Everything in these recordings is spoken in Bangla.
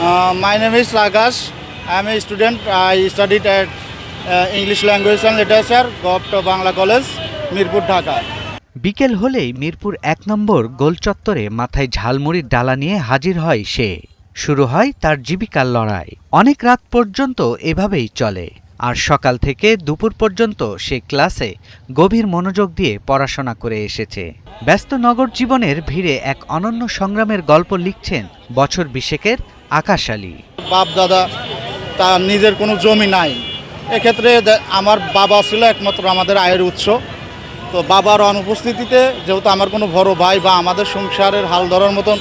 My name is Akash. I am a student. I studied at English Language and Literature, GOVT Bangla College, Mirpur, Dhaka. বিকেল হলেই মিরপুর ১ নম্বর গোল চত্বরে মাথায় ঝালমুড়ির ডালা নিয়ে হাজির হয় সে। শুরু হয় তার জীবিকার লড়াই। অনেক রাত পর্যন্ত এভাবেই চলে। আর সকাল থেকে দুপুর পর্যন্ত সে ক্লাসে গভীর মনোযোগ দিয়ে পড়াশোনা করে এসেছে। ব্যস্ত নগর জীবনের ভিড়ে এক অনন্য সংগ্রামের গল্প লিখছেন বছর ২০-এর আকাশ আলী। বাপ দাদা তার নিজের কোনো জমি নাই, এক্ষেত্রে আমার বাবা ছিল একমাত্র আমাদের আয়ের উৎস। তো বাবার অনুপস্থিতিতে যেহেতু আমার কোনো বড় ভাই বা আমাদের সংসারের হাল ধরার মতন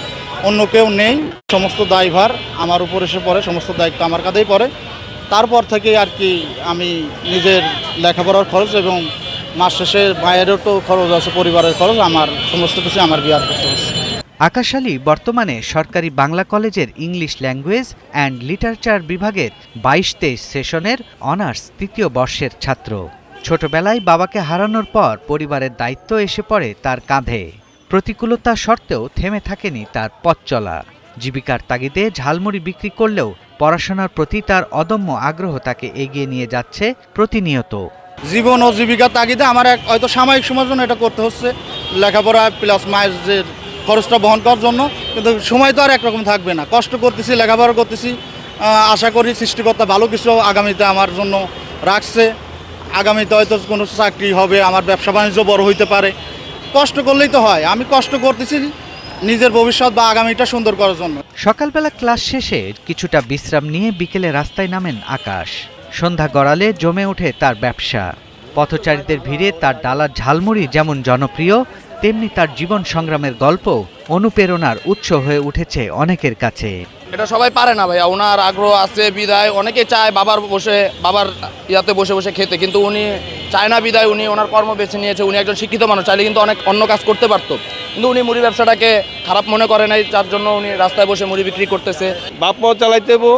অন্য কেউ নেই, সমস্ত দায়ভার আমার উপর এসে পড়ে, সমস্ত দায়িত্ব আমার কাঁধেই পড়ে। তারপর থেকে আর কি আমি নিজের লেখাপড়ার খরচ এবং মাস শেষে ভাইয়েরও তো খরচ আছে, পরিবারের খরচ, আমার সমস্ত কিছু আমার বিয়ার করতে হচ্ছে। আকাশ আলী বর্তমানে সরকারি বাংলা কলেজের ইংলিশ ল্যাঙ্গুয়েজ অ্যান্ড লিটারেচার বিভাগের ২২-২৩ সেশনের অনার্স ৩য় বর্ষের ছাত্র। ছোটবেলায় বাবাকে হারানোর পর পরিবারের দায়িত্ব এসে পড়ে তার কাঁধে। প্রতিকূলতা সত্ত্বেও থেমে থাকেনি তার পথ চলা। জীবিকার তাগিদে ঝালমুড়ি বিক্রি করলেও পড়াশোনার প্রতি তার অদম্য আগ্রহ তাকে এগিয়ে নিয়ে যাচ্ছে প্রতিনিয়ত। জীবন ও জীবিকার তাগিদে আমার হয়তো সাময়িক সময়ের জন্য এটা করতে হচ্ছে, লেখাপড়া প্লাস মায়ের খরচটা বহন করার জন্য, কিন্তু সময় তো আর একরকম থাকবে না। কষ্ট করতেছি, লেখাপড়া করতেছি, আশা করি সৃষ্টিকর্তা ভালো কিছু আগামীতে আমার জন্য রাখছে। আগামীতে হয়তো কোনো চাকরি হবে, আমার ব্যবসা বাণিজ্য বড় হইতে পারে। কষ্ট করলেই তো হয়, আমি কষ্ট করতেছি নিজের ভবিষ্যৎ বা আগামীটা সুন্দর করার জন্য। সকালবেলা ক্লাস শেষে কিছুটা বিশ্রাম নিয়ে বিকেলে রাস্তায় নামেন আকাশ। সন্ধ্যা গড়ালে জমে ওঠে তার ব্যবসা। পথচারীদের ভিড়ে তার ডালার ঝালমুড়ি যেমন জনপ্রিয়, তেমনি তার জীবন সংগ্রামের গল্প অনুপ্রেরণার উৎস হয়ে উঠেছে অনেকের কাছে। এটা সবাই পারে না ভাইয়া, ওনার আগ্রহ আছে বিদায় অনেকে চায় বাবার ইয়াতে বসে বসে খেতে, কিন্তু উনি চায় না বিদায় উনি ওনার কর্ম বেছে নিয়েছে। উনি একজন শিক্ষিত মানুষ, চাইলে কিন্তু অনেক অন্য কাজ করতে পারতো, কিন্তু উনি মুড়ি ব্যবসাটাকে খারাপ মনে করে নাই, যার জন্য উনি রাস্তায় বসে মুড়ি বিক্রি করতেছে। বাপ মাও চালাইতে হবো,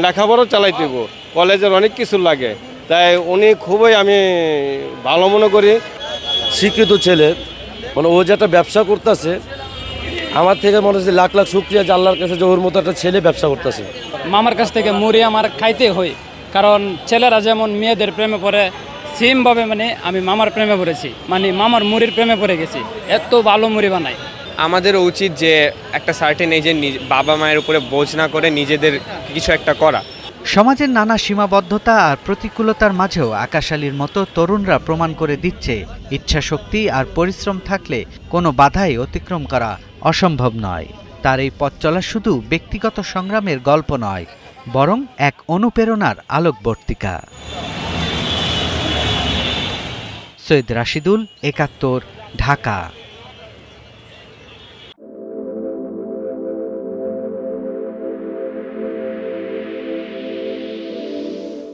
লেখাপড়াও চালাইতে হবো, কলেজের অনেক কিছু লাগে, তাই উনি খুবই আমি ভালো মনে করি। শিক্ষিত ছেলে, মানে ও যে একটা ব্যবসা করতেছে, আমার থেকে মনে হচ্ছে লাখ লাখ শুক্রিয়া যে আল্লাহর কাছে যে ওর মতো একটা ছেলে ব্যবসা করতেছে। মামার কাছ থেকে মুড়ি আমার খাইতে হয়, কারণ ছেলেরা যেমন মেয়েদের প্রেমে পড়ে সেমভাবে মানে আমি মামার প্রেমে পড়েছি, মানে মামার মুড়ির প্রেমে পড়ে গেছি। এত ভালো মুড়ি বানায়। আমাদের উচিত যে একটা সার্টেন এজের বাবা মায়ের উপরে বোঝ না করে নিজেদের কিছু একটা করা। সমাজের নানা সীমাবদ্ধতা আর প্রতিকূলতার মাঝেও আকাশ আলীর মতো তরুণরা প্রমাণ করে দিচ্ছে ইচ্ছাশক্তি আর পরিশ্রম থাকলে কোনো বাধাই অতিক্রম করা অসম্ভব নয়। তার এই পথ চলা শুধু ব্যক্তিগত সংগ্রামের গল্প নয়, বরং এক অনুপ্রেরণার আলোকবর্তিকা। সৈয়দ রাশিদুল, একাত্তর, ঢাকা।